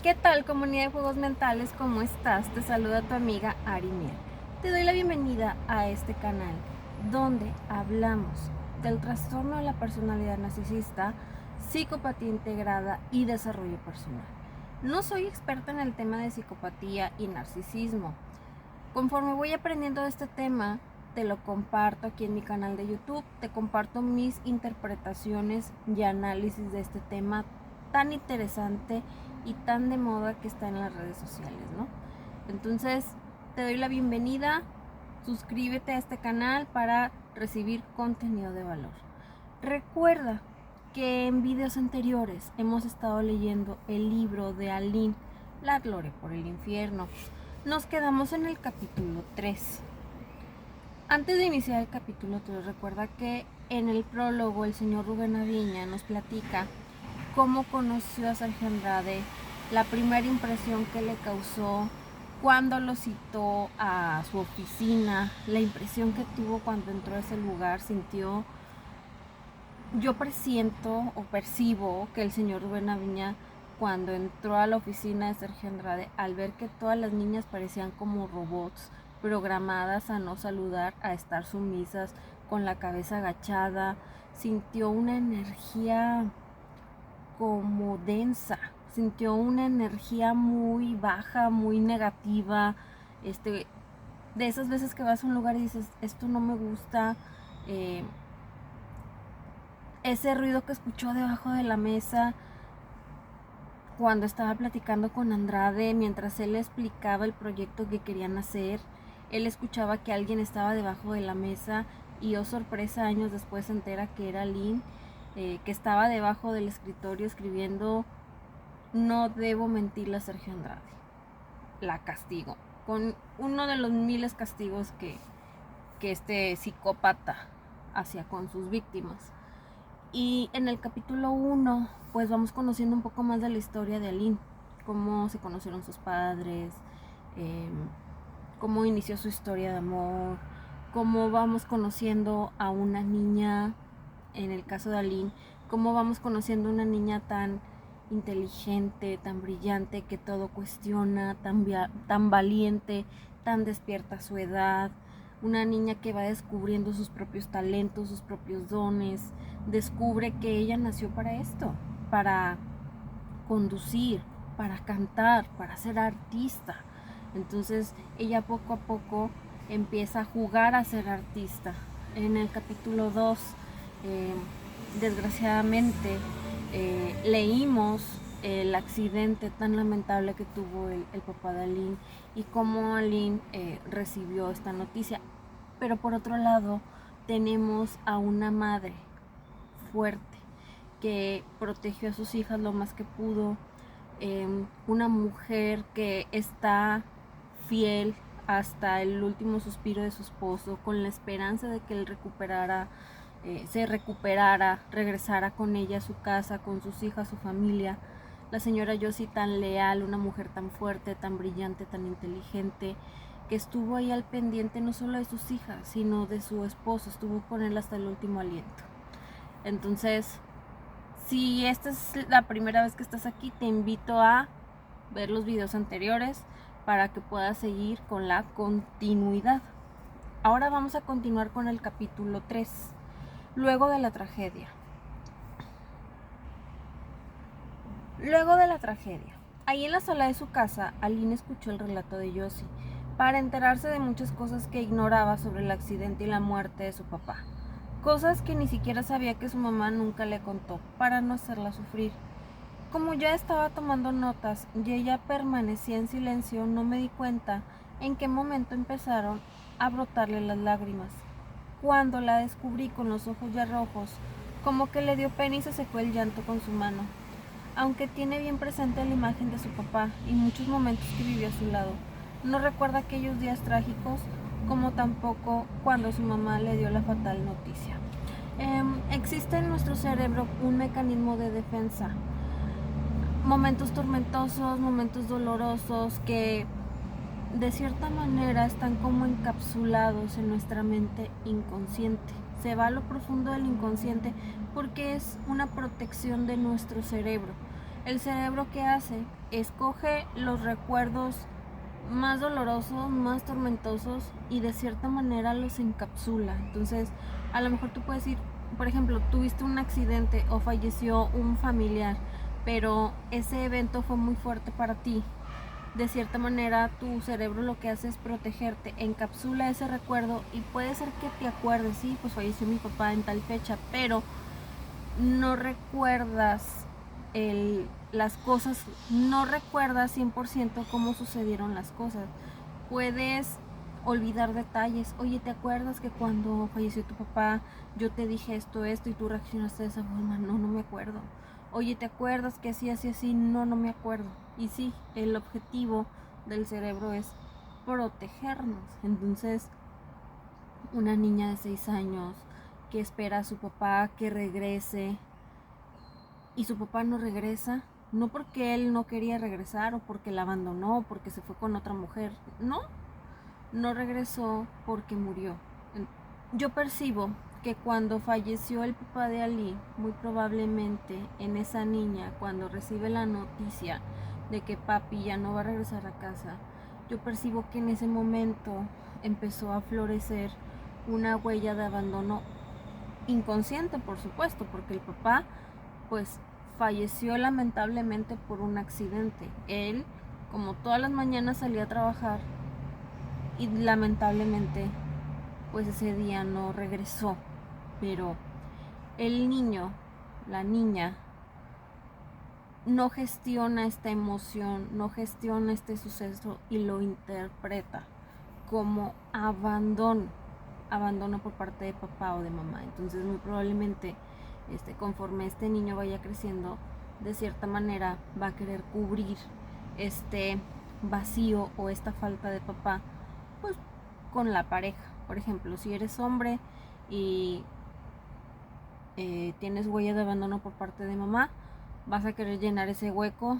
¿Qué tal, comunidad de juegos mentales? ¿Cómo estás? Te saluda tu amiga Ari Mier. Te doy la bienvenida a este canal donde hablamos del trastorno de la personalidad narcisista, psicopatía integrada y desarrollo personal. No soy experta en el tema de psicopatía y narcisismo. Conforme voy aprendiendo de este tema, te lo comparto aquí en mi canal de YouTube, te comparto mis interpretaciones y análisis de este tema tan interesante y tan de moda que está en las redes sociales, ¿no? Entonces, te doy la bienvenida, suscríbete a este canal para recibir contenido de valor. Recuerda que en videos anteriores hemos estado leyendo el libro de Aline, La Gloria por el Infierno. Nos quedamos en el capítulo 3. Antes de iniciar el capítulo 3, recuerda que en el prólogo el señor Rubén Aviña nos platica cómo conoció a Sergio Andrade, la primera impresión que le causó cuando lo citó a su oficina, la impresión que tuvo cuando entró a ese lugar. Sintió, yo presiento o percibo que el señor Rubén Aviña, cuando entró a la oficina de Sergio Andrade, al ver que todas las niñas parecían como robots, programadas a no saludar, a estar sumisas, con la cabeza agachada, sintió una energía como densa, sintió una energía muy baja, muy negativa, de esas veces que vas a un lugar y dices, esto no me gusta, ese ruido que escuchó debajo de la mesa cuando estaba platicando con Andrade, mientras él le explicaba el proyecto que querían hacer, él escuchaba que alguien estaba debajo de la mesa y, oh sorpresa, años después se entera que era Lynn, que estaba debajo del escritorio escribiendo "No debo mentirle a Sergio Andrade, la castigo", con uno de los miles castigos que este psicópata hacía con sus víctimas. Y en el capítulo 1 pues vamos conociendo un poco más de la historia de Aline, cómo se conocieron sus padres, cómo inició su historia de amor, cómo vamos conociendo a una niña, en el caso de Aline, cómo vamos conociendo a una niña tan inteligente, tan brillante, que todo cuestiona, tan valiente, tan despierta a su edad, una niña que va descubriendo sus propios talentos, sus propios dones, descubre que ella nació para esto, para conducir, para cantar, para ser artista. Entonces ella poco a poco empieza a jugar a ser artista. En el capítulo 2, desgraciadamente, leímos el accidente tan lamentable que tuvo el papá de Aline y cómo Aline recibió esta noticia. Pero por otro lado tenemos a una madre fuerte que protegió a sus hijas lo más que pudo, una mujer que está fiel hasta el último suspiro de su esposo, con la esperanza de que él se recuperara, regresara con ella a su casa, con sus hijas, su familia. La señora Josie, tan leal, una mujer tan fuerte, tan brillante, tan inteligente, que estuvo ahí al pendiente no solo de sus hijas, sino de su esposo, estuvo con él hasta el último aliento. Entonces, si esta es la primera vez que estás aquí, te invito a ver los videos anteriores para que puedas seguir con la continuidad. Ahora vamos a continuar con el capítulo 3, luego de la tragedia. Luego de la tragedia, ahí en la sala de su casa, Aline escuchó el relato de Josie para enterarse de muchas cosas que ignoraba sobre el accidente y la muerte de su papá. Cosas que ni siquiera sabía que su mamá nunca le contó, para no hacerla sufrir. Como ya estaba tomando notas y ella permanecía en silencio, no me di cuenta en qué momento empezaron a brotarle las lágrimas. Cuando la descubrí con los ojos ya rojos, como que le dio pena y se secó el llanto con su mano. Aunque tiene bien presente la imagen de su papá y muchos momentos que vivió a su lado, no recuerda aquellos días trágicos, como tampoco cuando su mamá le dio la fatal noticia. Existe en nuestro cerebro un mecanismo de defensa. Momentos tormentosos, momentos dolorosos que de cierta manera están como encapsulados en nuestra mente inconsciente. Se va a lo profundo del inconsciente porque es una protección de nuestro cerebro. El cerebro, ¿qué hace? Escoge los recuerdos más dolorosos, más tormentosos, y de cierta manera los encapsula. Entonces, a lo mejor tú puedes ir, por ejemplo, tuviste un accidente o falleció un familiar, pero ese evento fue muy fuerte para ti. De cierta manera, tu cerebro lo que hace es protegerte, encapsula ese recuerdo, y puede ser que te acuerdes, sí, pues falleció mi papá en tal fecha, pero no recuerdas las cosas, no recuerdas 100% cómo sucedieron las cosas. Puedes olvidar detalles. Oye, ¿te acuerdas que cuando falleció tu papá yo te dije esto, y tú reaccionaste de esa forma? No, no me acuerdo. Oye, ¿te acuerdas que así, así, así? No, no me acuerdo. Y sí, el objetivo del cerebro es protegernos. Entonces, una niña de 6 años que espera a su papá que regrese, y su papá no regresa, no porque él no quería regresar o porque la abandonó o porque se fue con otra mujer, no regresó porque murió. Yo percibo que cuando falleció el papá de Ali, muy probablemente en esa niña, cuando recibe la noticia de que papi ya no va a regresar a casa, yo percibo que en ese momento empezó a florecer una huella de abandono inconsciente, por supuesto, porque el papá pues falleció lamentablemente por un accidente. Él, como todas las mañanas, salía a trabajar y lamentablemente pues ese día no regresó. Pero el niño, la niña, no gestiona esta emoción, no gestiona este suceso y lo interpreta como abandono por parte de papá o de mamá. Entonces muy probablemente conforme este niño vaya creciendo, de cierta manera va a querer cubrir este vacío o esta falta de papá, pues con la pareja. Por ejemplo, si eres hombre y tienes huella de abandono por parte de mamá, vas a querer llenar ese hueco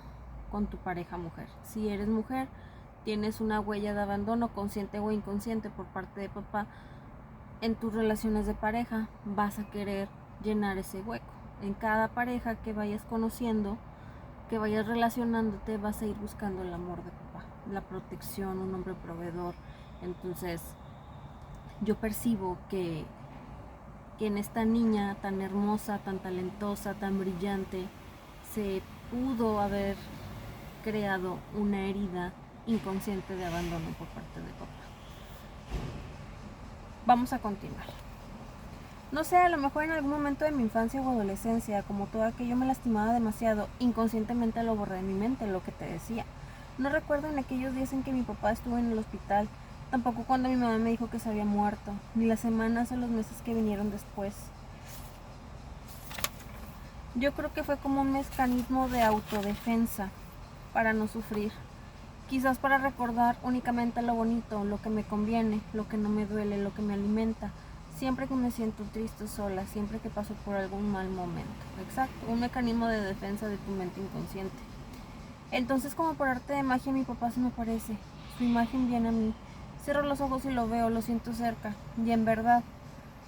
con tu pareja mujer. Si eres mujer, tienes una huella de abandono consciente o inconsciente por parte de papá, en tus relaciones de pareja vas a querer llenar ese hueco. En cada pareja que vayas conociendo, que vayas relacionándote, vas a ir buscando el amor de papá, la protección, un hombre proveedor. Entonces yo percibo que en esta niña tan hermosa, tan talentosa, tan brillante, se pudo haber creado una herida inconsciente de abandono por parte de papá. Vamos a continuar. No sé, a lo mejor en algún momento de mi infancia o adolescencia, como todo aquello me lastimaba demasiado, inconscientemente lo borré de mi mente, lo que te decía. No recuerdo en aquellos días en que mi papá estuvo en el hospital, tampoco cuando mi mamá me dijo que se había muerto, ni las semanas o los meses que vinieron después. Yo creo que fue como un mecanismo de autodefensa para no sufrir. Quizás para recordar únicamente lo bonito, lo que me conviene, lo que no me duele, lo que me alimenta. Siempre que me siento triste o sola, siempre que paso por algún mal momento. Exacto, un mecanismo de defensa de tu mente inconsciente. Entonces, como por arte de magia, mi papá se me aparece. Su imagen viene a mí. Cierro los ojos y lo veo, lo siento cerca. Y en verdad,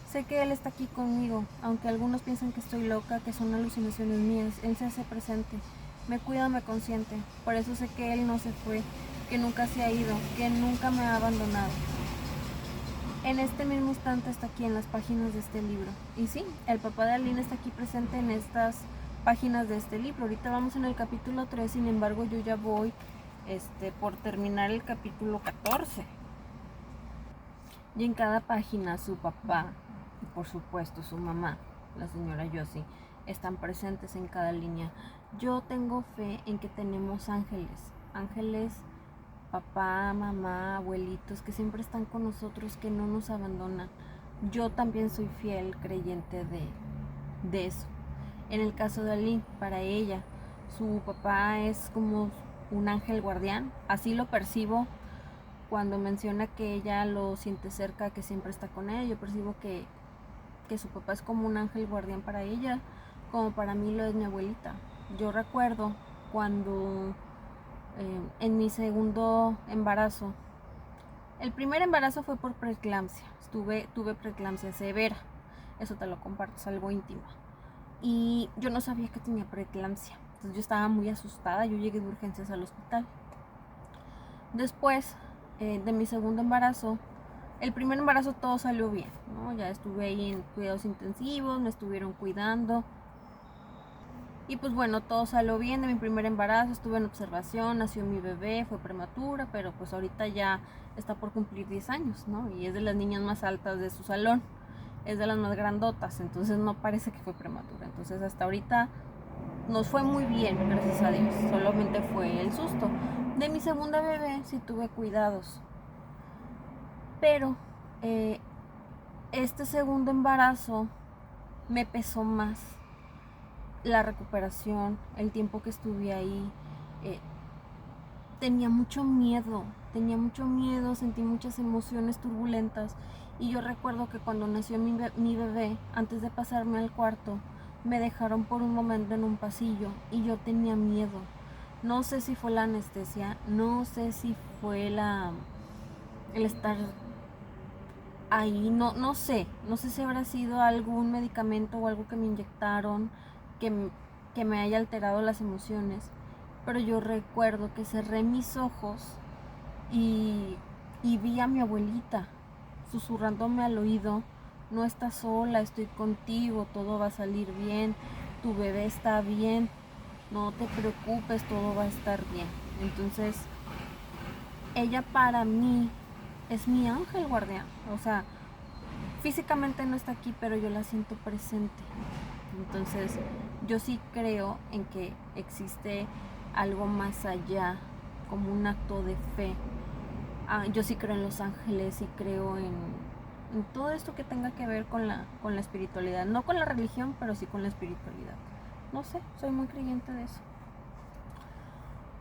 sé que él está aquí conmigo. Aunque algunos piensan que estoy loca, que son alucinaciones mías, él se hace presente. Me cuida, me consiente. Por eso sé que él no se fue, que nunca se ha ido, que nunca me ha abandonado. En este mismo instante está aquí en las páginas de este libro. Y sí, el papá de Aline está aquí presente en estas páginas de este libro. Ahorita vamos en el capítulo 3, sin embargo yo ya voy por terminar el capítulo 14. Y en cada página su papá y por supuesto su mamá, la señora Josie, están presentes en cada línea. Yo tengo fe en que tenemos ángeles, papá, mamá, abuelitos, que siempre están con nosotros, que no nos abandonan. Yo también soy fiel creyente de eso. En el caso de Aline, para ella, su papá es como un ángel guardián, así lo percibo. Cuando menciona que ella lo siente cerca, que siempre está con ella, yo percibo que su papá es como un ángel guardián para ella, como para mí lo es mi abuelita. Yo recuerdo cuando en mi segundo embarazo, el primer embarazo fue por preeclampsia, tuve preeclampsia severa, eso te lo comparto, es algo íntimo, y yo no sabía que tenía preeclampsia. Entonces yo estaba muy asustada, yo llegué de urgencias al hospital. Después de mi segundo embarazo, el primer embarazo todo salió bien, ¿no? Ya estuve ahí en cuidados intensivos, me estuvieron cuidando. Y pues bueno, todo salió bien de mi primer embarazo, estuve en observación, nació mi bebé, fue prematura, pero pues ahorita ya está por cumplir 10 años, ¿no? Y es de las niñas más altas de su salón, es de las más grandotas, entonces no parece que fue prematura. Entonces hasta ahorita nos fue muy bien, gracias a Dios, solamente fue el susto. De mi segunda bebé sí tuve cuidados, pero este segundo embarazo me pesó más la recuperación, el tiempo que estuve ahí. Tenía mucho miedo, sentí muchas emociones turbulentas. Y yo recuerdo que cuando nació mi bebé, antes de pasarme al cuarto, me dejaron por un momento en un pasillo y yo tenía miedo. No sé si fue la anestesia, no sé si fue el estar ahí, no sé si habrá sido algún medicamento o algo que me inyectaron que me haya alterado las emociones, pero yo recuerdo que cerré mis ojos y vi a mi abuelita susurrándome al oído: no estás sola, estoy contigo, todo va a salir bien, tu bebé está bien, no te preocupes, todo va a estar bien. Entonces ella para mí es mi ángel guardián. O sea, físicamente no está aquí, pero yo la siento presente. Entonces yo sí creo en que existe algo más allá, como un acto de fe. Yo sí creo en los ángeles y creo en todo esto que tenga que ver con la espiritualidad. No con la religión, pero sí con la espiritualidad. No sé, soy muy creyente de eso.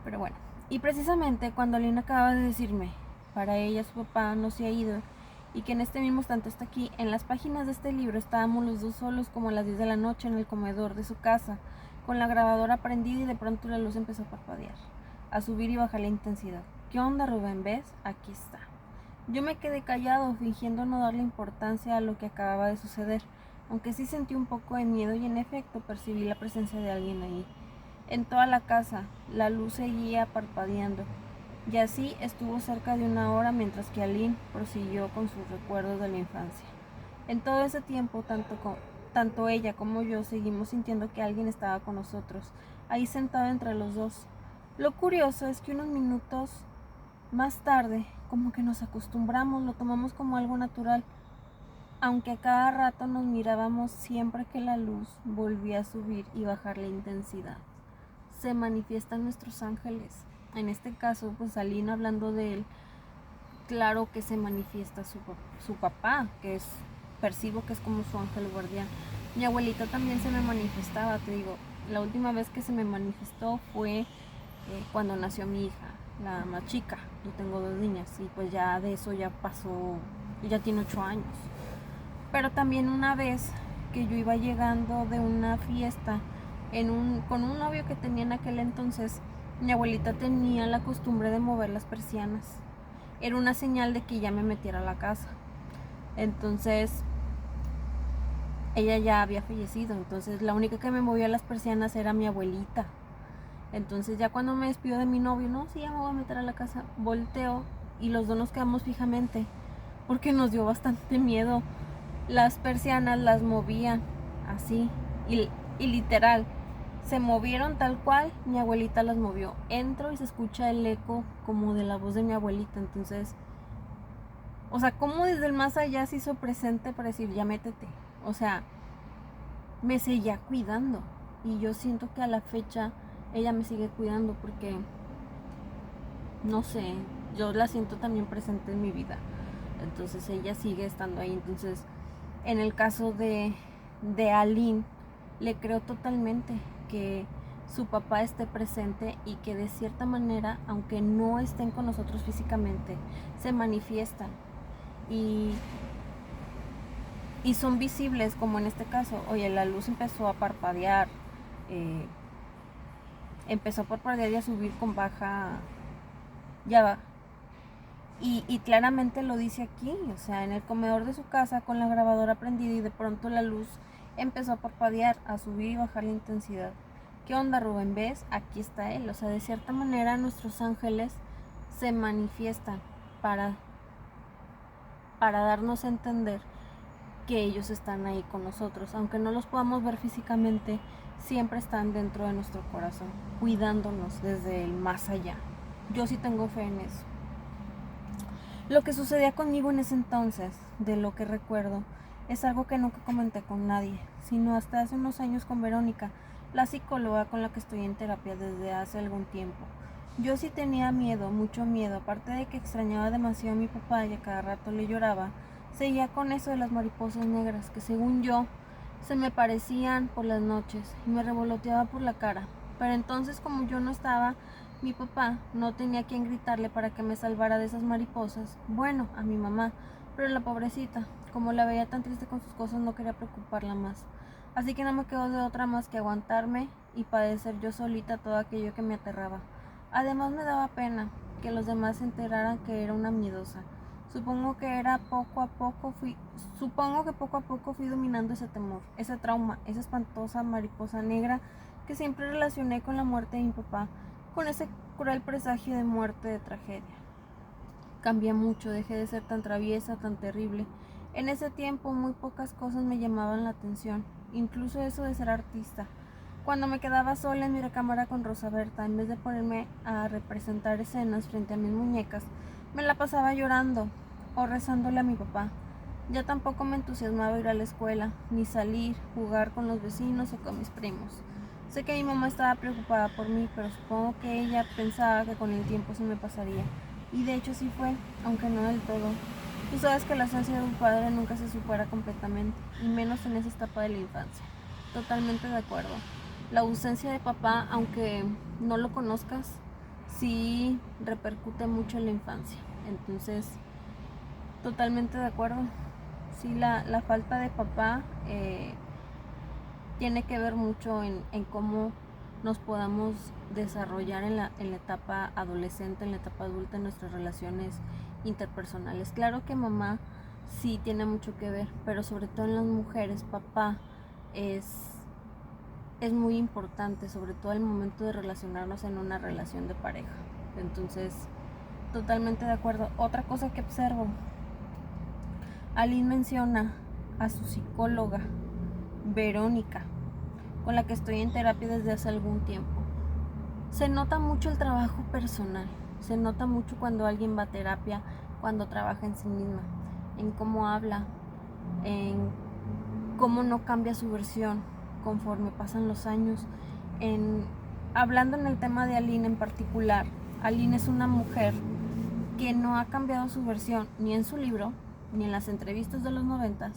Pero bueno, y precisamente cuando Aline acaba de decirme, para ella su papá no se ha ido y que en este mismo instante está aquí, en las páginas de este libro estábamos los dos solos como a las 10 de la noche en el comedor de su casa, con la grabadora prendida, y de pronto la luz empezó a parpadear, a subir y bajar la intensidad. ¿Qué onda, Rubén? ¿Ves? Aquí está. Yo me quedé callado, fingiendo no darle importancia a lo que acababa de suceder, aunque sí sentí un poco de miedo y en efecto percibí la presencia de alguien ahí. En toda la casa, la luz seguía parpadeando, y así estuvo cerca de una hora mientras que Aline prosiguió con sus recuerdos de la infancia. En todo ese tiempo, tanto ella como yo seguimos sintiendo que alguien estaba con nosotros, ahí sentado entre los dos. Lo curioso es que unos minutos más tarde, como que nos acostumbramos, lo tomamos como algo natural, aunque a cada rato nos mirábamos siempre que la luz volvía a subir y bajar la intensidad. Se manifiestan nuestros ángeles. En este caso, pues Aline, hablando de él, claro que se manifiesta su papá, percibo que es como su ángel guardián. Mi abuelita también se me manifestaba, te digo, la última vez que se me manifestó fue cuando nació mi hija, la más chica. Yo tengo 2 niñas y pues ya de eso ya pasó, ya tiene 8 años. Pero también una vez que yo iba llegando de una fiesta con un novio que tenía en aquel entonces, mi abuelita tenía la costumbre de mover las persianas. Era una señal de que ya me metiera a la casa. Entonces, ella ya había fallecido, entonces la única que me movía las persianas era mi abuelita. Entonces ya cuando me despido de mi novio, no, sí, ya me voy a meter a la casa, volteo y los dos nos quedamos fijamente, porque nos dio bastante miedo. Las persianas las movían así y literal se movieron tal cual mi abuelita las movió. Entro y se escucha el eco como de la voz de mi abuelita. Entonces, o sea, como desde el más allá se hizo presente para decir, ya métete. O sea, me seguía cuidando. Y yo siento que a la fecha ella me sigue cuidando porque, no sé, yo la siento también presente en mi vida. Entonces ella sigue estando ahí. Entonces, en el caso de Aline, le creo totalmente que su papá esté presente y que de cierta manera, aunque no estén con nosotros físicamente, se manifiestan y son visibles, como en este caso. Oye, la luz empezó a parpadear, y a subir con baja, ya va. Y claramente lo dice aquí, o sea, en el comedor de su casa con la grabadora prendida, y de pronto la luz empezó a parpadear, a subir y bajar la intensidad. ¿qué onda, Rubén? ¿Ves? Aquí está él. O sea, de cierta manera nuestros ángeles se manifiestan para darnos a entender que ellos están ahí con nosotros. Aunque no los podamos ver físicamente, siempre están dentro de nuestro corazón, cuidándonos desde el más allá. Yo sí tengo fe en eso. Lo que sucedía conmigo en ese entonces, de lo que recuerdo, es algo que nunca comenté con nadie, sino hasta hace unos años con Verónica, la psicóloga con la que estoy en terapia desde hace algún tiempo. Yo sí tenía miedo, mucho miedo, aparte de que extrañaba demasiado a mi papá y a cada rato le lloraba, seguía con eso de las mariposas negras, que según yo, se me parecían por las noches y me revoloteaba por la cara. Pero entonces, como yo no estaba, mi papá no tenía quien gritarle para que me salvara de esas mariposas. Bueno, a mi mamá, pero la pobrecita, como la veía tan triste con sus cosas, no quería preocuparla más. Así que no me quedó de otra más que aguantarme y padecer yo solita todo aquello que me aterraba. Además me daba pena que los demás se enteraran que era una miedosa. Supongo que poco a poco fui dominando ese temor, ese trauma, esa espantosa mariposa negra que siempre relacioné con la muerte de mi papá, con ese cruel presagio de muerte, de tragedia. Cambié mucho, dejé de ser tan traviesa, tan terrible. En ese tiempo muy pocas cosas me llamaban la atención, incluso eso de ser artista. Cuando me quedaba sola en mi recámara con Rosa Berta, en vez de ponerme a representar escenas frente a mis muñecas, me la pasaba llorando o rezándole a mi papá. Ya tampoco me entusiasmaba ir a la escuela, ni salir, jugar con los vecinos o con mis primos. Sé que mi mamá estaba preocupada por mí, pero supongo que ella pensaba que con el tiempo se me pasaría. Y de hecho sí fue, aunque no del todo. Tú sabes que la ausencia de un padre nunca se supera completamente, y menos en esa etapa de la infancia. Totalmente de acuerdo. La ausencia de papá, aunque no lo conozcas, sí repercute mucho en la infancia. Entonces, totalmente de acuerdo. Sí, la falta de papá tiene que ver mucho en cómo nos podamos desarrollar en la etapa adolescente, en la etapa adulta, en nuestras relaciones interpersonales. Claro que mamá sí tiene mucho que ver, pero sobre todo en las mujeres, papá es muy importante, sobre todo al momento de relacionarnos en una relación de pareja. Entonces, totalmente de acuerdo. Otra cosa que observo, Aline menciona a su psicóloga, Verónica, con la que estoy en terapia desde hace algún tiempo. Se nota mucho el trabajo personal, se nota mucho cuando alguien va a terapia, cuando trabaja en sí misma, en cómo habla, en cómo no cambia su versión conforme pasan los años. Hablando en el tema de Aline en particular, Aline es una mujer que no ha cambiado su versión ni en su libro, ni en las entrevistas de los 90s,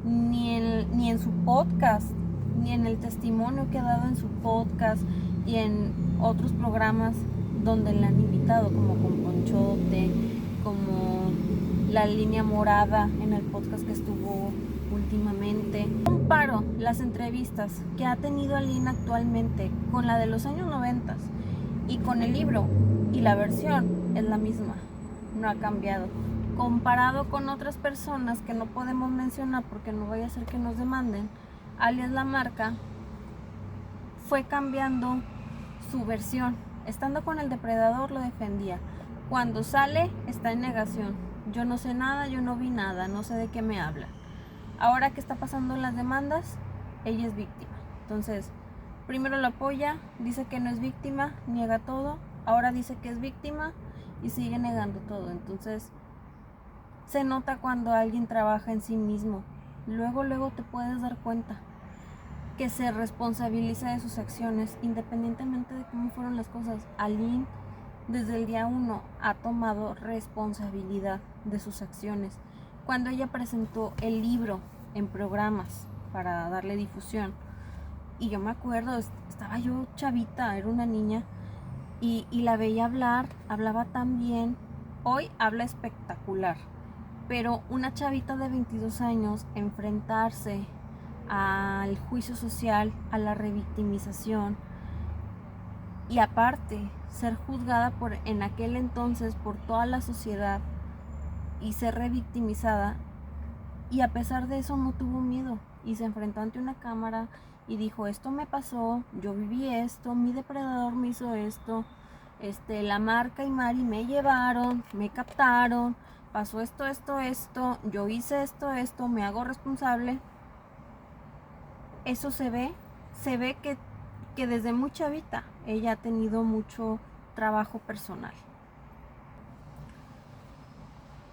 ni en su podcast, ni en el testimonio que ha dado en su podcast y en otros programas donde la han invitado, como con Ponchote, como La Línea Morada en el podcast que estuvo últimamente. Comparo las entrevistas que ha tenido Aline actualmente con la de los años 90 y con el libro, y la versión es la misma, no ha cambiado. Comparado con otras personas que no podemos mencionar porque no vaya a ser que nos demanden, alias la marca, fue cambiando su versión. Estando con el depredador lo defendía. Cuando sale está en negación. Yo no sé nada, yo no vi nada, no sé de qué me habla. Ahora que está pasando en las demandas, ella es víctima. Entonces, primero lo apoya, dice que no es víctima, niega todo. Ahora dice que es víctima y sigue negando todo. Entonces, se nota cuando alguien trabaja en sí mismo. Luego te puedes dar cuenta que se responsabiliza de sus acciones, independientemente de cómo fueron las cosas. Aline, desde el día 1, ha tomado responsabilidad de sus acciones. Cuando ella presentó el libro en programas para darle difusión, y yo me acuerdo, estaba yo chavita, era una niña, y la veía hablar, hablaba tan bien. Hoy habla espectacular, pero una chavita de 22 años enfrentarse al juicio social, a la revictimización, y aparte ser juzgada en aquel entonces por toda la sociedad y ser revictimizada, y a pesar de eso no tuvo miedo y se enfrentó ante una cámara y dijo, esto me pasó, yo viví esto, mi depredador me hizo esto, la marca y Mari me llevaron, me captaron, pasó esto, yo hice esto, me hago responsable. Eso se ve que desde muy chavita ella ha tenido mucho trabajo personal.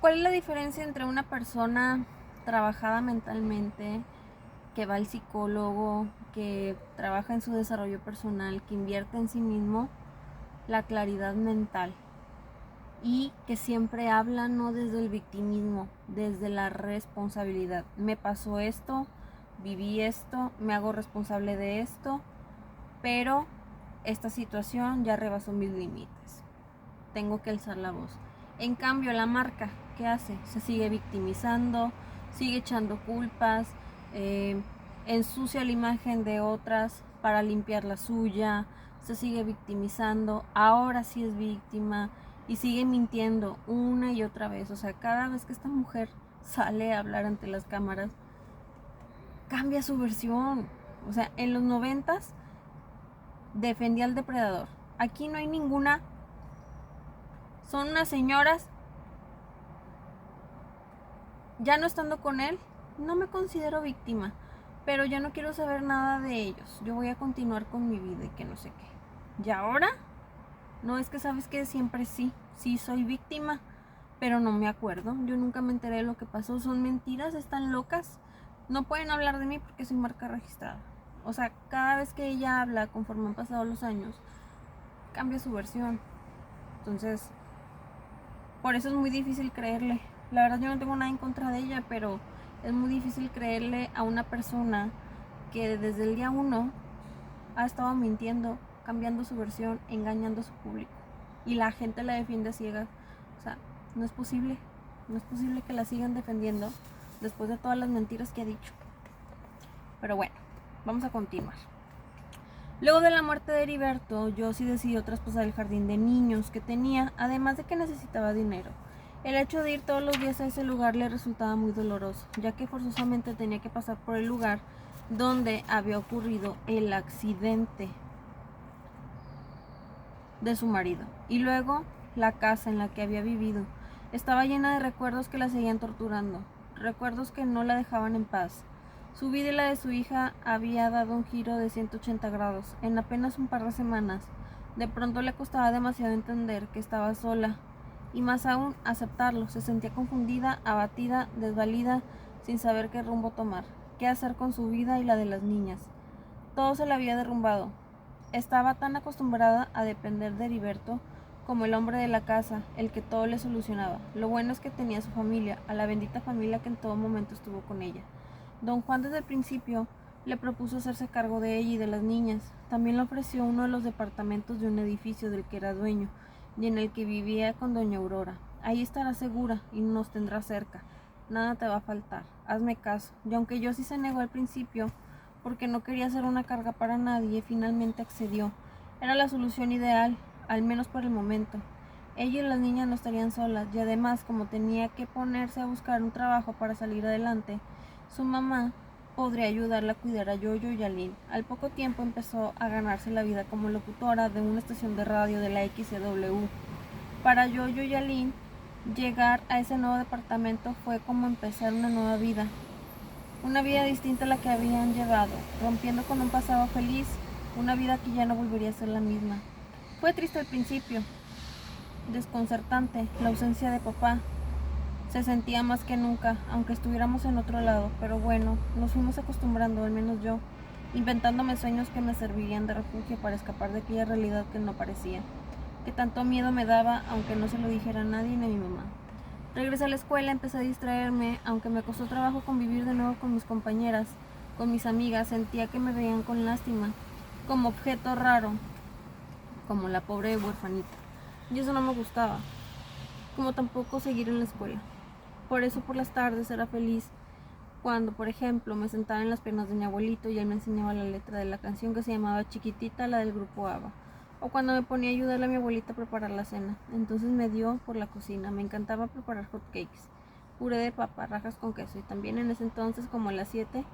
¿Cuál es la diferencia entre una persona trabajada mentalmente, que va al psicólogo, que trabaja en su desarrollo personal, que invierte en sí mismo? La claridad mental, y que siempre habla no desde el victimismo, desde la responsabilidad. Me pasó esto, viví esto, me hago responsable de esto, pero esta situación ya rebasó mis límites, tengo que alzar la voz. En cambio, la marca, ¿qué hace? Se sigue victimizando, sigue echando culpas, ensucia la imagen de otras para limpiar la suya, se sigue victimizando, ahora sí es víctima y sigue mintiendo una y otra vez. O sea, cada vez que esta mujer sale a hablar ante las cámaras, cambia su versión. O sea, en los 90s defendía al depredador. Aquí no hay ninguna. Son unas señoras. Ya no estando con él, no me considero víctima, pero ya no quiero saber nada de ellos. Yo voy a continuar con mi vida y que no sé qué. ¿Y ahora? No, es que sabes que siempre sí soy víctima, pero no me acuerdo. Yo nunca me enteré de lo que pasó. Son mentiras, están locas. No pueden hablar de mí porque soy marca registrada. O sea, cada vez que ella habla, conforme han pasado los años, cambia su versión. Entonces, por eso es muy difícil creerle. La verdad yo no tengo nada en contra de ella, pero es muy difícil creerle a una persona que desde el día 1 ha estado mintiendo, cambiando su versión, engañando a su público. Y la gente la defiende a ciegas. O sea, no es posible. No es posible que la sigan defendiendo después de todas las mentiras que ha dicho. Pero bueno, vamos a continuar. Luego de la muerte de Heriberto, Josie decidió traspasar el jardín de niños que tenía, además de que necesitaba dinero. El hecho de ir todos los días a ese lugar le resultaba muy doloroso, ya que forzosamente tenía que pasar por el lugar donde había ocurrido el accidente de su marido. Y luego la casa en la que había vivido estaba llena de recuerdos que la seguían torturando, recuerdos que no la dejaban en paz. Su vida y la de su hija había dado un giro de 180 grados en apenas un par de semanas. De pronto le costaba demasiado entender que estaba sola, y más aún aceptarlo. Se sentía confundida, abatida, desvalida, sin saber qué rumbo tomar, qué hacer con su vida y la de las niñas. Todo se le había derrumbado. Estaba tan acostumbrada a depender de Heriberto como el hombre de la casa, el que todo le solucionaba. Lo bueno es que tenía a su familia, a la bendita familia que en todo momento estuvo con ella. Don Juan desde el principio le propuso hacerse cargo de ella y de las niñas. También le ofreció uno de los departamentos de un edificio del que era dueño y en el que vivía con doña Aurora. Ahí estarás segura y nos tendrás cerca. Nada te va a faltar. Hazme caso. Y aunque Josie se negó al principio porque no quería ser una carga para nadie, finalmente accedió. Era la solución ideal, al menos por el momento. Ella y las niñas no estarían solas, y además, como tenía que ponerse a buscar un trabajo para salir adelante, su mamá podría ayudarla a cuidar a Yoyo y a Lynn. Al poco tiempo empezó a ganarse la vida como locutora de una estación de radio de la XCW. Para Yoyo y a Lynn, llegar a ese nuevo departamento fue como empezar una nueva vida. Una vida distinta a la que habían llevado, rompiendo con un pasado feliz, una vida que ya no volvería a ser la misma. Fue triste al principio, desconcertante, la ausencia de papá. Se sentía más que nunca, aunque estuviéramos en otro lado, pero bueno, nos fuimos acostumbrando, al menos yo, inventándome sueños que me servirían de refugio para escapar de aquella realidad que no parecía, que tanto miedo me daba, aunque no se lo dijera a nadie ni a mi mamá. Regresé a la escuela, empecé a distraerme, aunque me costó trabajo convivir de nuevo con mis compañeras, con mis amigas, sentía que me veían con lástima, como objeto raro, como la pobre huerfanita. Y eso no me gustaba, como tampoco seguir en la escuela. Por eso por las tardes era feliz cuando, por ejemplo, me sentaba en las piernas de mi abuelito y él me enseñaba la letra de la canción que se llamaba Chiquitita, la del grupo ABBA. O cuando me ponía a ayudarle a mi abuelita a preparar la cena. Entonces me dio por la cocina. Me encantaba preparar hot cakes, puré de papa, rajas con queso. Y también en ese entonces, como a las 7,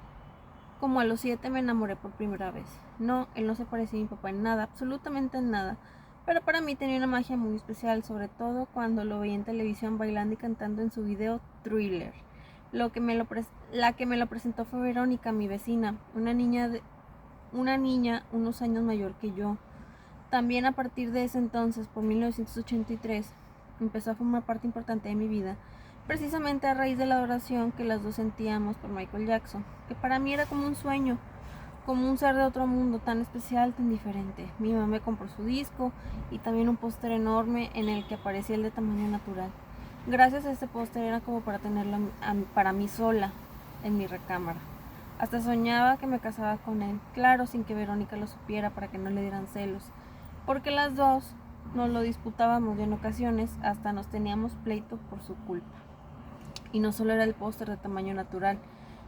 Como a los 7 me enamoré por primera vez. No, él no se parecía a mi papá en nada, absolutamente en nada. Pero para mí tenía una magia muy especial, sobre todo cuando lo veía en televisión bailando y cantando en su video Thriller. La que me lo presentó fue Verónica, mi vecina, una niña unos años mayor que yo. También a partir de ese entonces, por 1983, empezó a formar parte importante de mi vida, precisamente a raíz de la adoración que las dos sentíamos por Michael Jackson, que para mí era como un sueño, como un ser de otro mundo, tan especial, tan diferente. Mi mamá me compró su disco y también un póster enorme en el que aparecía el de tamaño natural. Gracias a este póster era como para tenerlo para mí sola en mi recámara. Hasta soñaba que me casaba con él, claro, sin que Verónica lo supiera para que no le dieran celos, porque las dos nos lo disputábamos y en ocasiones hasta nos teníamos pleito por su culpa. Y no solo era el póster de tamaño natural,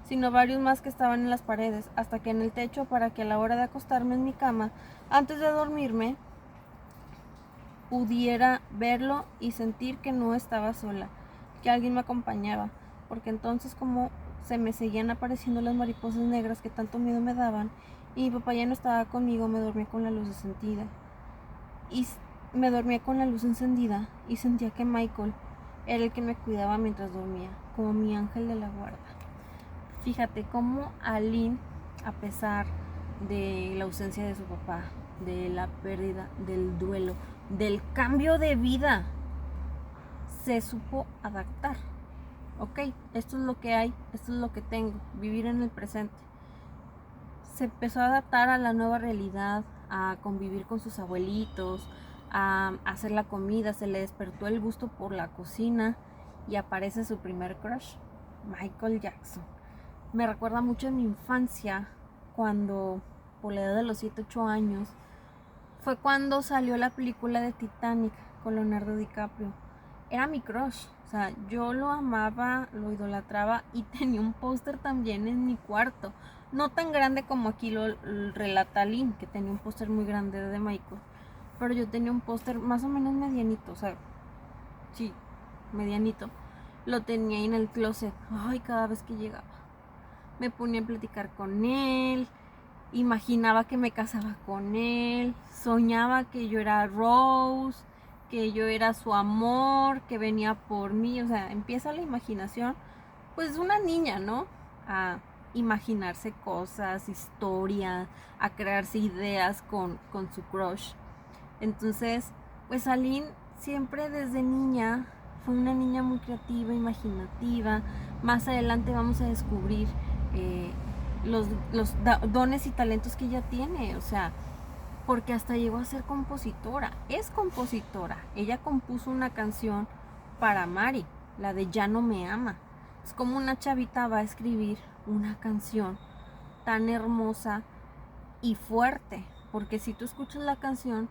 sino varios más que estaban en las paredes, hasta que en el techo, para que a la hora de acostarme en mi cama, antes de dormirme, pudiera verlo y sentir que no estaba sola, que alguien me acompañaba, porque entonces como se me seguían apareciendo las mariposas negras que tanto miedo me daban, y mi papá ya no estaba conmigo, me dormía con la luz encendida y sentía que Michael era el que me cuidaba mientras dormía, como mi ángel de la guarda. Fíjate cómo Aline, a pesar de la ausencia de su papá, de la pérdida, del duelo, del cambio de vida, se supo adaptar. Ok, esto es lo que hay, esto es lo que tengo, vivir en el presente. Se empezó a adaptar a la nueva realidad, a convivir con sus abuelitos, a hacer la comida, se le despertó el gusto por la cocina y aparece su primer crush, Michael Jackson. Me recuerda mucho en mi infancia, cuando por la edad de los 7-8 años, fue cuando salió la película de Titanic con Leonardo DiCaprio. Era mi crush, o sea, yo lo amaba, lo idolatraba y tenía un póster también en mi cuarto. No tan grande como aquí lo relata Lynn, que tenía un póster muy grande de Michael, pero yo tenía un póster más o menos medianito, o sea, sí, medianito. Lo tenía ahí en el closet. Ay, cada vez que llegaba me ponía a platicar con él, imaginaba que me casaba con él, soñaba que yo era Rose, que yo era su amor, que venía por mí. O sea, empieza la imaginación, pues una niña, ¿no? A imaginarse cosas, historias, a crearse ideas con su crush. Entonces, pues Aline siempre desde niña fue una niña muy creativa, imaginativa. Más adelante vamos a descubrir los dones y talentos que ella tiene, o sea, porque hasta llegó a ser compositora, es compositora. Ella compuso una canción para Mari, la de Ya no me ama. Es como una chavita va a escribir una canción tan hermosa y fuerte, porque si tú escuchas la canción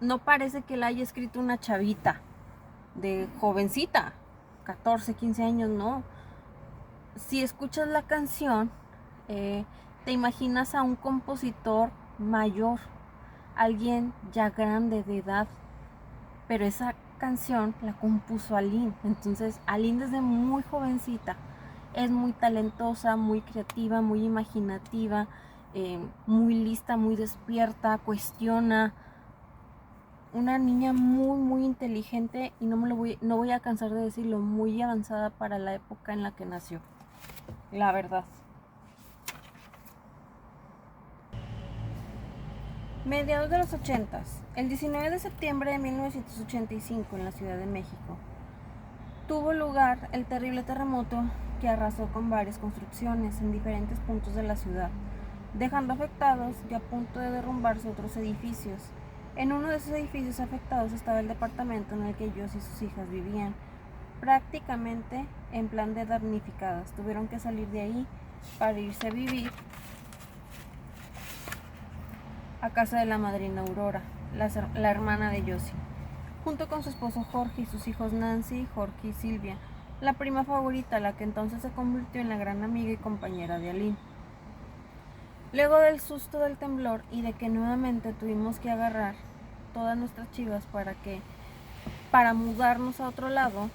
no parece que la haya escrito una chavita de jovencita, 14, 15 años, no. Si escuchas la canción, te imaginas a un compositor mayor, alguien ya grande de edad, pero esa canción la compuso Aline. Entonces Aline desde muy jovencita es muy talentosa, muy creativa, muy imaginativa, muy lista, muy despierta, cuestiona. Una niña muy muy inteligente y no voy a cansar de decirlo, muy avanzada para la época en la que nació. La verdad. Mediados de los 80s, el 19 de septiembre de 1985 en la Ciudad de México, tuvo lugar el terrible terremoto que arrasó con varias construcciones en diferentes puntos de la ciudad, dejando afectados y a punto de derrumbarse otros edificios. En uno de esos edificios afectados estaba el departamento en el que ellos y sus hijas vivían, prácticamente en plan de damnificadas. Tuvieron que salir de ahí para irse a vivir a casa de la madrina Aurora, la hermana de Josie, junto con su esposo Jorge y sus hijos Nancy, Jorge y Silvia, la prima favorita, la que entonces se convirtió en la gran amiga y compañera de Aline. Luego del susto del temblor y de que nuevamente tuvimos que agarrar todas nuestras chivas para mudarnos a otro lado,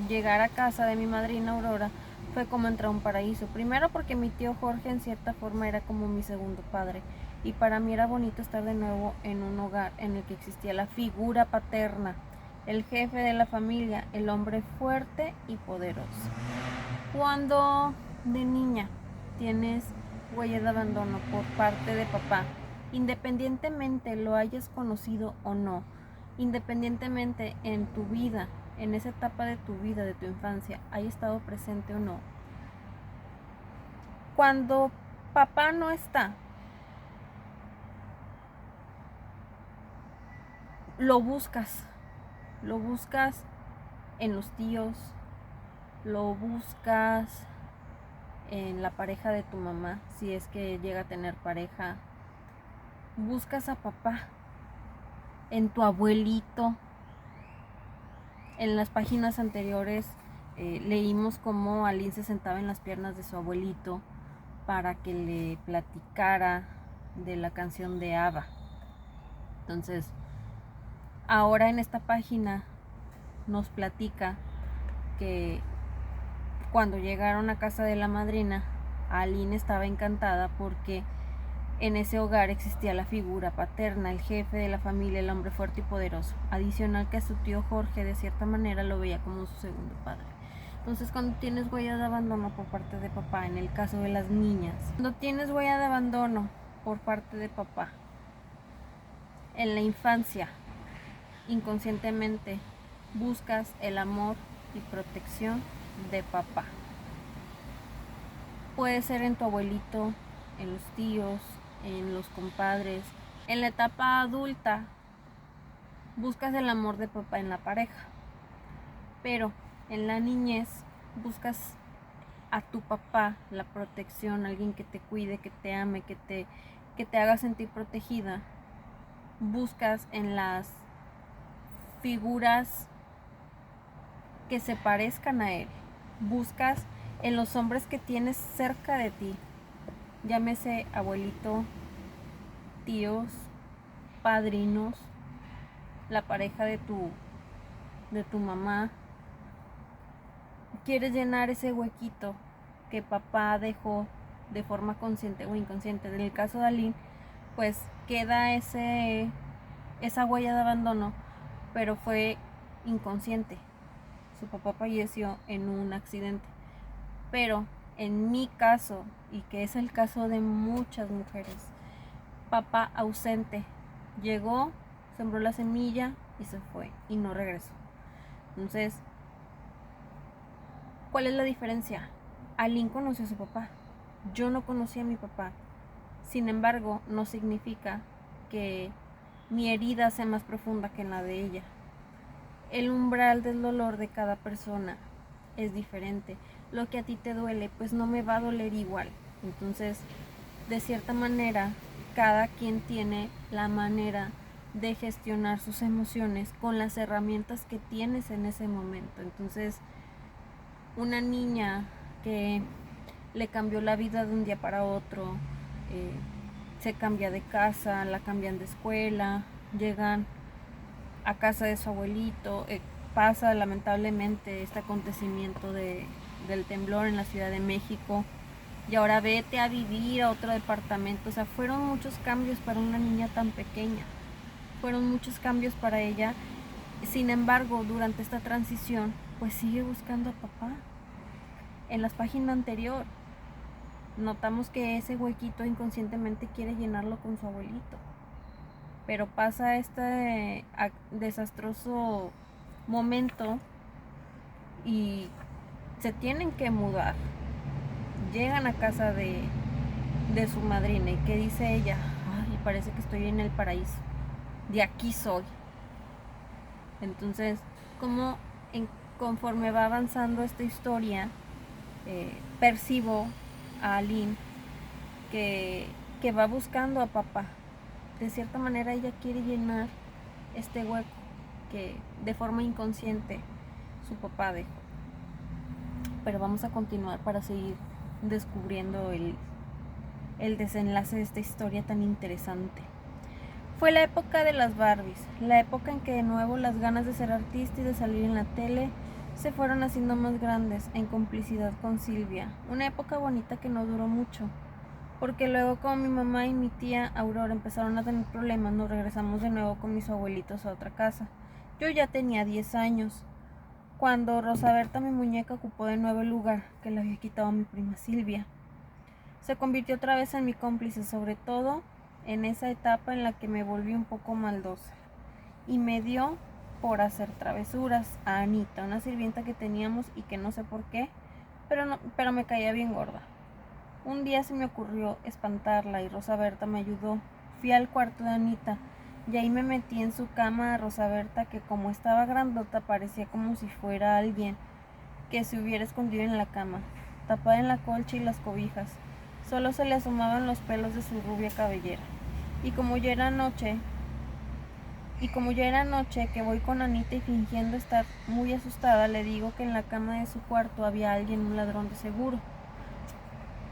llegar a casa de mi madrina Aurora, fue como entrar a un paraíso. Primero porque mi tío Jorge en cierta forma era como mi segundo padre. Y para mí era bonito estar de nuevo en un hogar en el que existía la figura paterna, el jefe de la familia, el hombre fuerte y poderoso. Cuando de niña tienes huella de abandono por parte de papá, independientemente lo hayas conocido o no, independientemente en tu vida, en esa etapa de tu vida, de tu infancia, haya estado presente o no, cuando papá no está, lo buscas en los tíos, lo buscas en la pareja de tu mamá, si es que llega a tener pareja, buscas a papá en tu abuelito. En las páginas anteriores leímos cómo Aline se sentaba en las piernas de su abuelito para que le platicara de la canción de ABBA. Entonces, ahora en esta página nos platica que cuando llegaron a casa de la madrina, Aline estaba encantada porque en ese hogar existía la figura paterna, el jefe de la familia, el hombre fuerte y poderoso. Adicional que a su tío Jorge de cierta manera lo veía como su segundo padre. Entonces cuando tienes huella de abandono por parte de papá, en el caso de las niñas, cuando tienes huella de abandono por parte de papá, en la infancia, inconscientemente buscas el amor y protección de papá. Puede ser en tu abuelito, en los tíos, en los compadres. En la etapa adulta buscas el amor de papá en la pareja, pero en la niñez buscas a tu papá, la protección, alguien que te cuide, que te ame, que te haga sentir protegida. Buscas en las figuras que se parezcan a él. Buscas en los hombres que tienes cerca de ti, llámese abuelito, tíos, padrinos, la pareja de tu mamá. Quieres llenar ese huequito que papá dejó de forma consciente o inconsciente. En el caso de Aline, pues queda esa huella de abandono, pero fue inconsciente. Su papá falleció en un accidente. Pero en mi caso, y que es el caso de muchas mujeres, papá ausente, llegó, sembró la semilla y se fue y no regresó. Entonces, ¿cuál es la diferencia? Aline conoció a su papá, yo no conocí a mi papá. Sin embargo, no significa que mi herida sea más profunda que la de ella. El umbral del dolor de cada persona es diferente. Lo que a ti te duele, pues no me va a doler igual. Entonces, de cierta manera, cada quien tiene la manera de gestionar sus emociones con las herramientas que tienes en ese momento. Entonces, una niña que le cambió la vida de un día para otro, se cambia de casa, la cambian de escuela, llegan a casa de su abuelito, pasa lamentablemente este acontecimiento del temblor en la Ciudad de México y ahora vete a vivir a otro departamento. O sea, fueron muchos cambios para una niña tan pequeña, fueron muchos cambios para ella. Sin embargo, durante esta transición, pues sigue buscando a papá. En la página anterior notamos que ese huequito inconscientemente quiere llenarlo con su abuelito, pero pasa este desastroso momento y se tienen que mudar. Llegan a casa de su madrina y ¿qué dice ella? Ay, parece que estoy en el paraíso, de aquí soy. Entonces, como conforme va avanzando esta historia, percibo a Aline que va buscando a papá. De cierta manera ella quiere llenar este hueco que de forma inconsciente su papá dejó. Pero vamos a continuar para seguir descubriendo el desenlace de esta historia tan interesante. Fue la época de las Barbies, la época en que de nuevo las ganas de ser artista y de salir en la tele se fueron haciendo más grandes en complicidad con Silvia. Una época bonita que no duró mucho, porque luego como mi mamá y mi tía Aurora empezaron a tener problemas, nos regresamos de nuevo con mis abuelitos a otra casa. Yo ya tenía 10 años, cuando Rosa Berta, mi muñeca, ocupó de nuevo el lugar que le había quitado a mi prima Silvia. Se convirtió otra vez en mi cómplice, sobre todo en esa etapa en la que me volví un poco maldosa y me dio por hacer travesuras a Anita, una sirvienta que teníamos y que no sé por qué, pero me caía bien gorda. Un día se me ocurrió espantarla y Rosa Berta me ayudó. Fui al cuarto de Anita y ahí me metí en su cama a Rosa Berta, que como estaba grandota parecía como si fuera alguien que se hubiera escondido en la cama, tapada en la colcha y las cobijas. Solo se le asomaban los pelos de su rubia cabellera. Y como ya era noche que voy con Anita y fingiendo estar muy asustada, le digo que en la cama de su cuarto había alguien, un ladrón de seguro.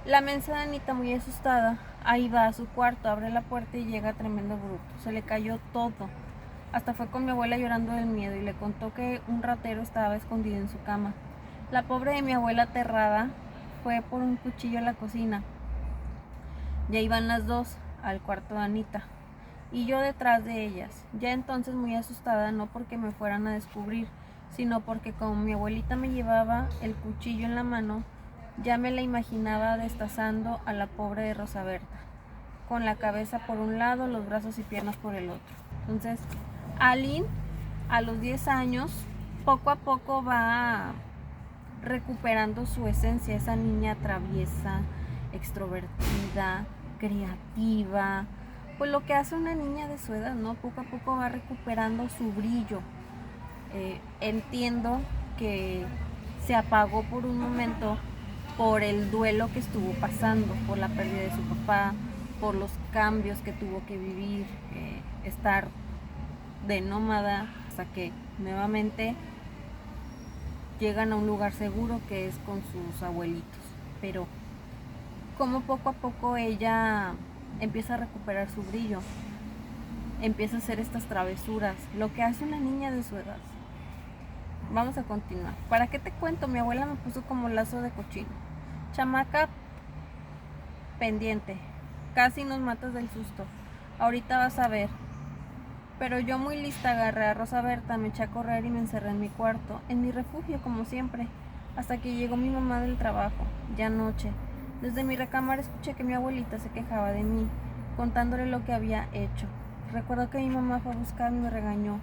La mensa de Anita, muy asustada, ahí va a su cuarto, abre la puerta y llega tremendo bruto. Se le cayó todo. Hasta fue con mi abuela llorando del miedo y le contó que un ratero estaba escondido en su cama. La pobre de mi abuela, aterrada, fue por un cuchillo a la cocina. Ya iban las dos al cuarto de Anita y yo detrás de ellas, ya entonces muy asustada, no porque me fueran a descubrir, sino porque como mi abuelita me llevaba el cuchillo en la mano, ya me la imaginaba destazando a la pobre de Rosa Berta, con la cabeza por un lado, los brazos y piernas por el otro. Entonces, Aline, a los 10 años, poco a poco va recuperando su esencia, esa niña traviesa, extrovertida, creativa, pues lo que hace una niña de su edad, ¿no? Poco a poco va recuperando su brillo. Entiendo que se apagó por un momento por el duelo que estuvo pasando, por la pérdida de su papá, por los cambios que tuvo que vivir, estar de nómada hasta que nuevamente llegan a un lugar seguro que es con sus abuelitos. Pero como poco a poco ella empieza a recuperar su brillo, empieza a hacer estas travesuras, lo que hace una niña de su edad. Vamos a continuar. ¿Para qué te cuento? Mi abuela me puso como lazo de cochino. Chamaca pendiente, casi nos matas del susto. Ahorita vas a ver. Pero yo muy lista agarré a Rosa Berta, me eché a correr y me encerré en mi cuarto, en mi refugio como siempre, hasta que llegó mi mamá del trabajo, ya noche. Desde mi recámara escuché que mi abuelita se quejaba de mí, contándole lo que había hecho. Recuerdo que mi mamá fue a buscarme y me regañó,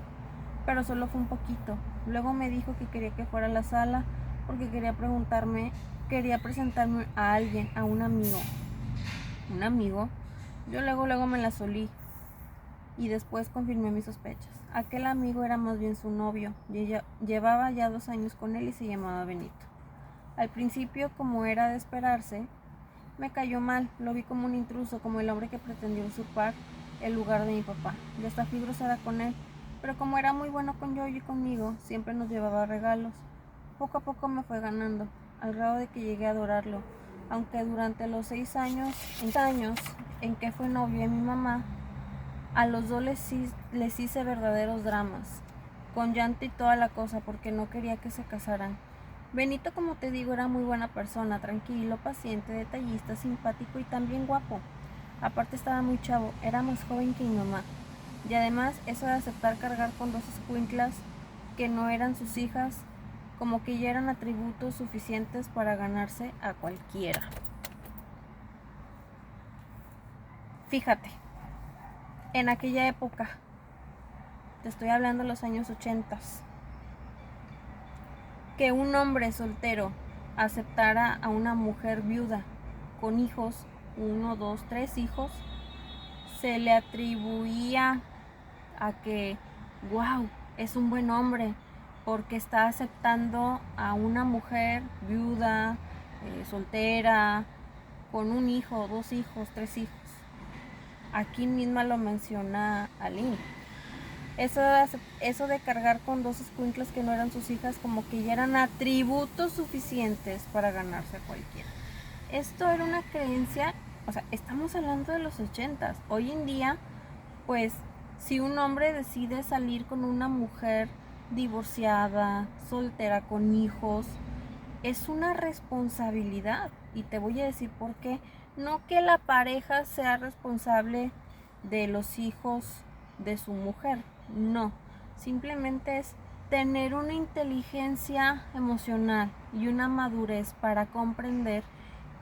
pero solo fue un poquito. Luego me dijo que quería que fuera a la sala porque quería presentarme a alguien, a un amigo. ¿Un amigo? Yo luego me la solí y después confirmé mis sospechas. Aquel amigo era más bien su novio y ella llevaba ya 2 años con él y se llamaba Benito. Al principio, como era de esperarse, me cayó mal, lo vi como un intruso, como el hombre que pretendió usurpar el lugar de mi papá. Y hasta fui grosera con él, pero como era muy bueno con yo y conmigo, siempre nos llevaba regalos. Poco a poco me fue ganando, al grado de que llegué a adorarlo, aunque durante los 6 años en que fue novio de mi mamá, a los dos les hice verdaderos dramas, con llanto y toda la cosa, porque no quería que se casaran. Benito, como te digo, era muy buena persona, tranquilo, paciente, detallista, simpático y también guapo. Aparte estaba muy chavo, era más joven que mi mamá. Y además eso de aceptar cargar con 2 escuinclas que no eran sus hijas, como que ya eran atributos suficientes para ganarse a cualquiera. Fíjate, en aquella época, te estoy hablando de los años 80, que un hombre soltero aceptara a una mujer viuda con hijos, 1, 2, 3 hijos, se le atribuía a que, wow, es un buen hombre porque está aceptando a una mujer viuda, soltera, con un hijo, 2 hijos, 3 hijos. Aquí misma lo menciona Aline. Eso de cargar con 2 escuincles que no eran sus hijas, como que ya eran atributos suficientes para ganarse a cualquiera. Esto era una creencia, o sea, estamos hablando de los 80s. Hoy en día, pues, si un hombre decide salir con una mujer divorciada, soltera con hijos, es una responsabilidad. Y te voy a decir por qué. No que la pareja sea responsable de los hijos de su mujer, no. Simplemente es tener una inteligencia emocional y una madurez para comprender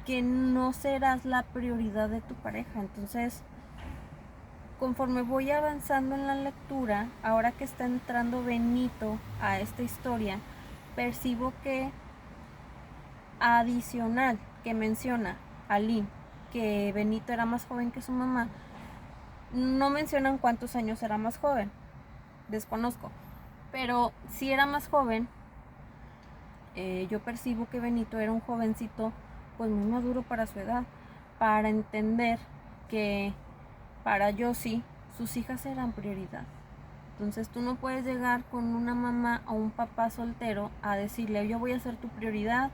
que no serás la prioridad de tu pareja. Entonces, conforme voy avanzando en la lectura, ahora que está entrando Benito a esta historia, percibo que adicional que menciona Aline, que Benito era más joven que su mamá, no mencionan cuántos años era más joven, desconozco, pero si era más joven, yo percibo que Benito era un jovencito pues muy maduro para su edad, para entender que para Josie sus hijas eran prioridad. Entonces tú no puedes llegar con una mamá o un papá soltero a decirle yo voy a ser tu prioridad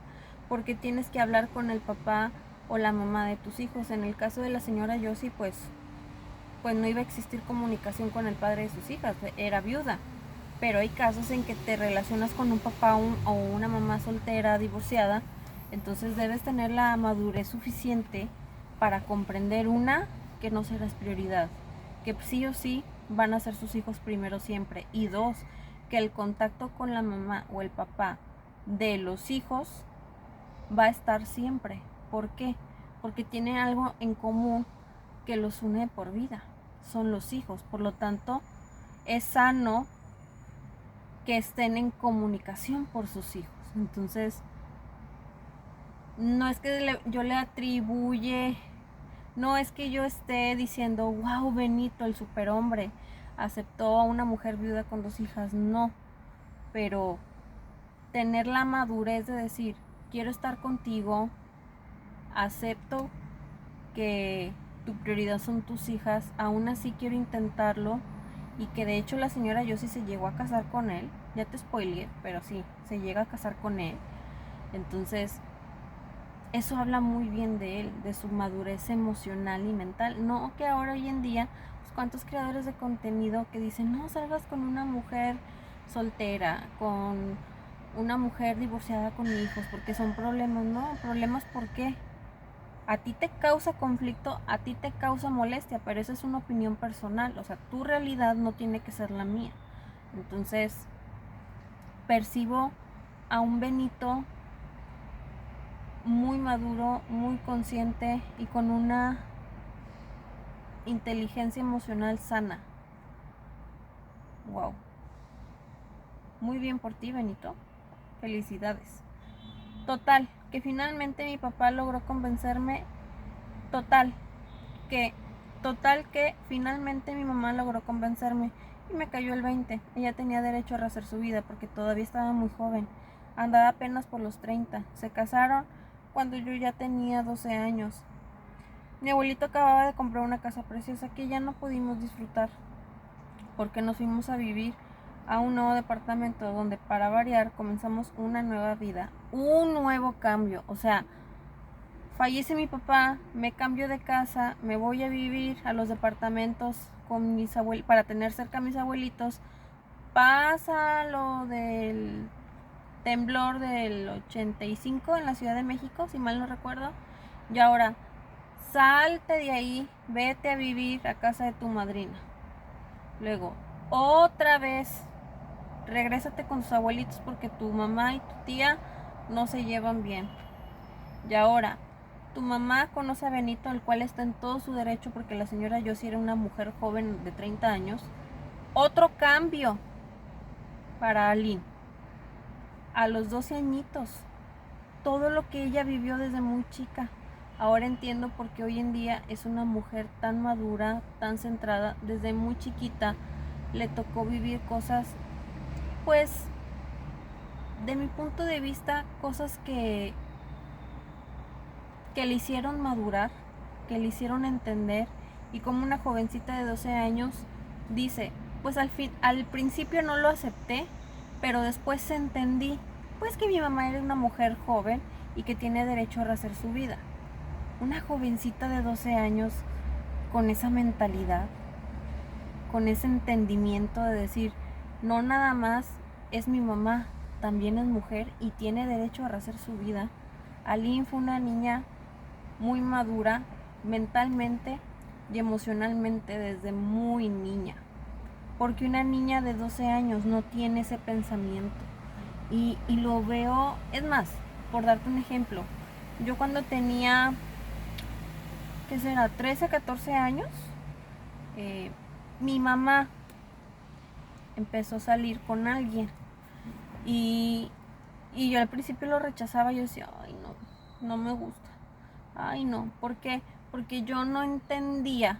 porque tienes que hablar con el papá o la mamá de tus hijos. En el caso de la señora Josie pues no iba a existir comunicación con el padre de sus hijas, era viuda. Pero hay casos en que te relacionas con un papá o una mamá soltera, divorciada, entonces debes tener la madurez suficiente para comprender, una, que no serás prioridad, que sí o sí van a ser sus hijos primero siempre, y dos, que el contacto con la mamá o el papá de los hijos va a estar siempre. ¿Por qué? Porque tiene algo en común que los une por vida, son los hijos. Por lo tanto, es sano que estén en comunicación por sus hijos. Entonces, no es que yo le atribuye, no es que yo esté diciendo, wow, Benito, el superhombre, aceptó a una mujer viuda con 2 hijas, no, pero tener la madurez de decir, quiero estar contigo, acepto que tu prioridad son tus hijas, aún así quiero intentarlo, y que de hecho la señora Josie se llegó a casar con él, ya te spoileé, pero sí, se llega a casar con él. Entonces, eso habla muy bien de él, de su madurez emocional y mental. No que ahora hoy en día, pues, cuántos creadores de contenido que dicen, no salgas con una mujer soltera, con una mujer divorciada con hijos, porque son problemas. No, problemas ¿por qué? A ti te causa conflicto, a ti te causa molestia, pero esa es una opinión personal, o sea, tu realidad no tiene que ser la mía. Entonces, percibo a un Benito muy maduro, muy consciente y con una inteligencia emocional sana. Wow. Muy bien por ti, Benito. Felicidades. Total, que finalmente mi papá logró convencerme. Total, que finalmente mi mamá logró convencerme y me cayó el 20. Ella tenía derecho a rehacer su vida porque todavía estaba muy joven. Andaba apenas por los 30. Se casaron cuando yo ya tenía 12 años. Mi abuelito acababa de comprar una casa preciosa que ya no pudimos disfrutar porque nos fuimos a vivir a un nuevo departamento donde, para variar, comenzamos una nueva vida, un nuevo cambio. O sea, fallece mi papá, me cambio de casa, me voy a vivir a los departamentos con mis abuelitos para tener cerca a mis abuelitos. Pasa lo del temblor del 85 en la Ciudad de México, si mal no recuerdo, y ahora salte de ahí, vete a vivir a casa de tu madrina. Luego, otra vez, regrésate con tus abuelitos porque tu mamá y tu tía no se llevan bien. Y ahora, tu mamá conoce a Benito, el cual está en todo su derecho porque la señora Josie era una mujer joven de 30 años. Otro cambio para Aline. A los 12 añitos. Todo lo que ella vivió desde muy chica. Ahora entiendo por qué hoy en día es una mujer tan madura, tan centrada. Desde muy chiquita le tocó vivir cosas, pues, de mi punto de vista, cosas que le hicieron madurar, que le hicieron entender. Y como una jovencita de 12 años dice, pues al principio no lo acepté, pero después entendí, pues, que mi mamá era una mujer joven y que tiene derecho a rehacer su vida. Una jovencita de 12 años con esa mentalidad, con ese entendimiento de decir, no nada más es mi mamá, también es mujer y tiene derecho a rehacer su vida. Aline fue una niña muy madura mentalmente y emocionalmente desde muy niña, porque una niña de 12 años no tiene ese pensamiento. Y lo veo, es más, por darte un ejemplo, yo cuando tenía, ¿qué será? 13, 14 años, mi mamá empezó a salir con alguien y, y yo al principio lo rechazaba. Yo decía, ay no, no me gusta, ay no, ¿por qué? Porque yo no entendía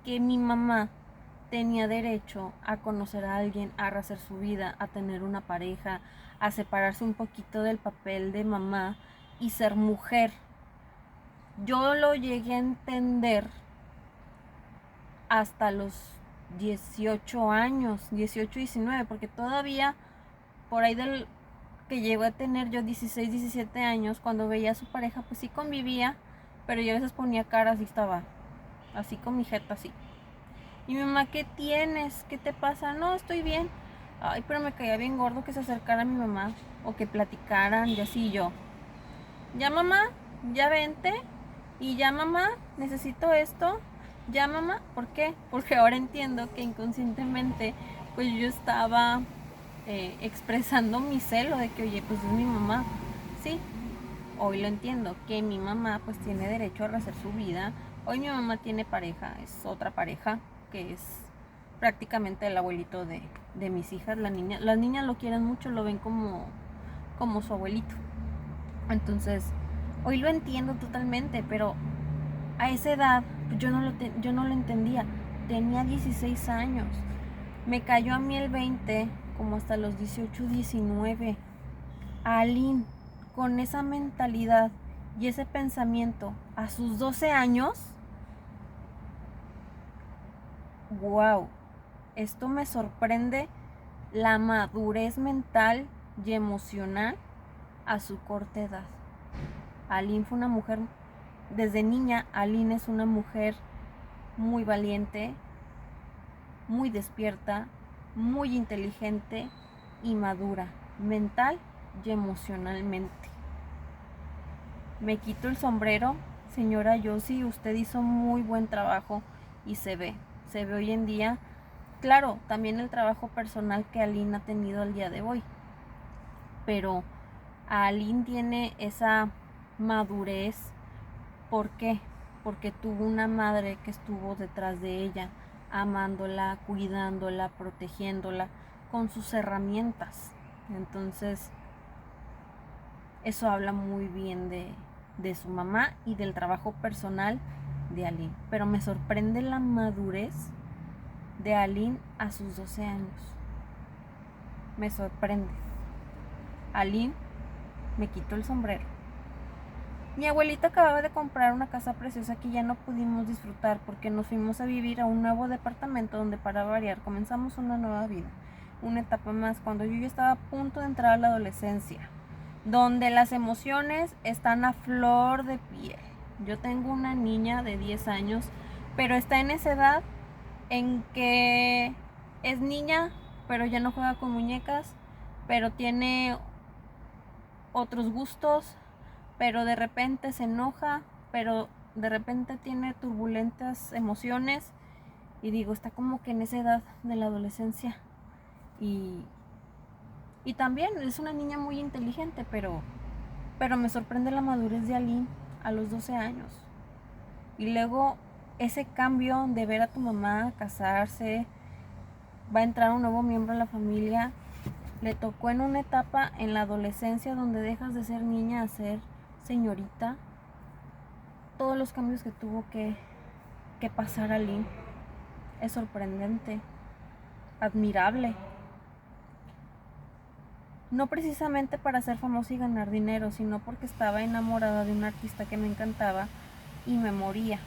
que mi mamá tenía derecho a conocer a alguien, a rehacer su vida, a tener una pareja, a separarse un poquito del papel de mamá y ser mujer. Yo lo llegué a entender hasta los 18 años, 18, 19, porque todavía por ahí del que llego a tener yo 16, 17 años, cuando veía a su pareja, pues sí convivía, pero yo a veces ponía caras y estaba así con mi jeta así. Y mi mamá, ¿qué tienes? ¿Qué te pasa? No, estoy bien. Ay, pero me caía bien gordo que se acercara a mi mamá o que platicaran y así yo. Ya mamá, ya vente. Y ya mamá, necesito esto. Ya mamá, ¿por qué? Porque ahora entiendo que inconscientemente pues yo estaba expresando mi celo de que, oye, pues es mi mamá. Sí, hoy lo entiendo, que mi mamá pues tiene derecho a rehacer su vida. Hoy mi mamá tiene pareja, es otra pareja, que es prácticamente el abuelito de mis hijas. Las niñas lo quieren mucho, lo ven como su abuelito. Entonces, hoy lo entiendo totalmente, pero a esa edad yo no lo entendía. Tenía 16 años. Me cayó a mí el 20 como hasta los 18, 19. Aline, con esa mentalidad y ese pensamiento a sus 12 años, wow, esto me sorprende, la madurez mental y emocional a su corta edad. Aline fue una mujer, desde niña, Aline es una mujer muy valiente, muy despierta, muy inteligente y madura, mental y emocionalmente. Me quito el sombrero, señora Yossi, usted hizo muy buen trabajo y se ve hoy en día. Claro, también el trabajo personal que Aline ha tenido el día de hoy, pero Aline tiene esa madurez. ¿Por qué? Porque tuvo una madre que estuvo detrás de ella, amándola, cuidándola, protegiéndola con sus herramientas. Entonces, eso habla muy bien de su mamá y del trabajo personal de Aline. Pero me sorprende la madurez de Aline a sus 12 años. Me sorprende. Aline, me quito el sombrero. Mi abuelita acababa de comprar una casa preciosa que ya no pudimos disfrutar porque nos fuimos a vivir a un nuevo departamento donde, para variar, comenzamos una nueva vida, una etapa más cuando yo ya estaba a punto de entrar a la adolescencia, donde las emociones están a flor de piel. Yo tengo una niña de 10 años, pero está en esa edad en que es niña, pero ya no juega con muñecas, pero tiene otros gustos, pero de repente se enoja, pero de repente tiene turbulentas emociones. Y digo, está como que en esa edad de la adolescencia. Y también es una niña muy inteligente, pero me sorprende la madurez de Aline a los 12 años. Y luego ese cambio de ver a tu mamá casarse, va a entrar un nuevo miembro en la familia. Le tocó en una etapa en la adolescencia donde dejas de ser niña a ser señorita. Todos los cambios que tuvo que pasar Aline es sorprendente, admirable. No precisamente para ser famosa y ganar dinero, sino porque estaba enamorada de un artista que me encantaba y me moría.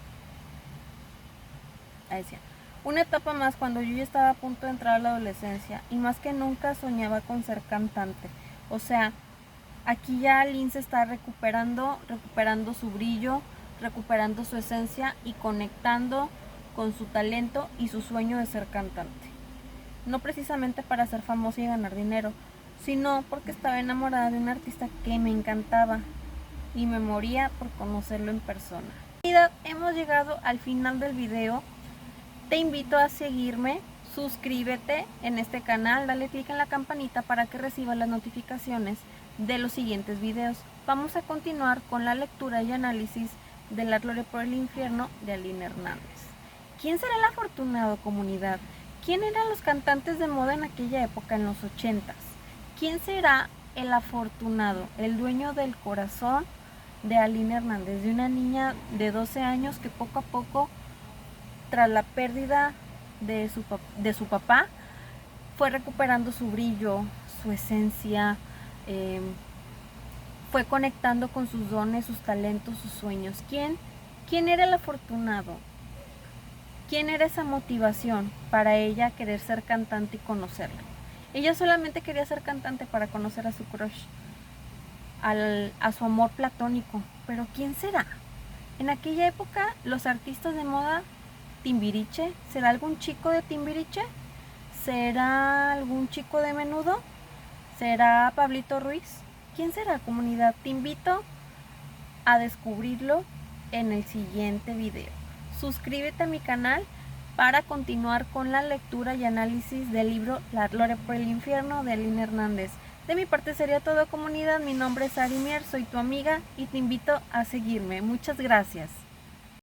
Ahí decía, una etapa más cuando yo ya estaba a punto de entrar a la adolescencia y más que nunca soñaba con ser cantante. O sea, aquí ya Aline se está recuperando su brillo, recuperando su esencia y conectando con su talento y su sueño de ser cantante. no precisamente para ser famosa y ganar dinero, sino porque estaba enamorada de un artista que me encantaba y me moría por conocerlo en persona. Hemos llegado al final del video. Te invito a seguirme, suscríbete en este canal, dale click en la campanita para que recibas las notificaciones de los siguientes videos. Vamos a continuar con la lectura y análisis de La Gloria por el Infierno de Aline Hernández. ¿Quién será el afortunado, comunidad? ¿Quién eran los cantantes de moda en aquella época, en los 80s? ¿Quién será el afortunado, el dueño del corazón de Aline Hernández, de una niña de 12 años que poco a poco, tras la pérdida de su papá, fue recuperando su brillo, su esencia, fue conectando con sus dones, sus talentos, sus sueños? ¿Quién era el afortunado? ¿Quién era esa motivación para ella querer ser cantante y conocerlo? Ella solamente quería ser cantante para conocer a su crush, a su amor platónico. Pero ¿quién será? En aquella época, los artistas de moda, Timbiriche, ¿será algún chico de Timbiriche? ¿Será algún chico de Menudo? ¿Será Pablito Ruiz? ¿Quién será, comunidad? Te invito a descubrirlo en el siguiente video. Suscríbete a mi canal para continuar con la lectura y análisis del libro La Gloria por el Infierno de Aline Hernández. De mi parte sería todo, comunidad. Mi nombre es Ari Mier, soy tu amiga y te invito a seguirme. Muchas gracias.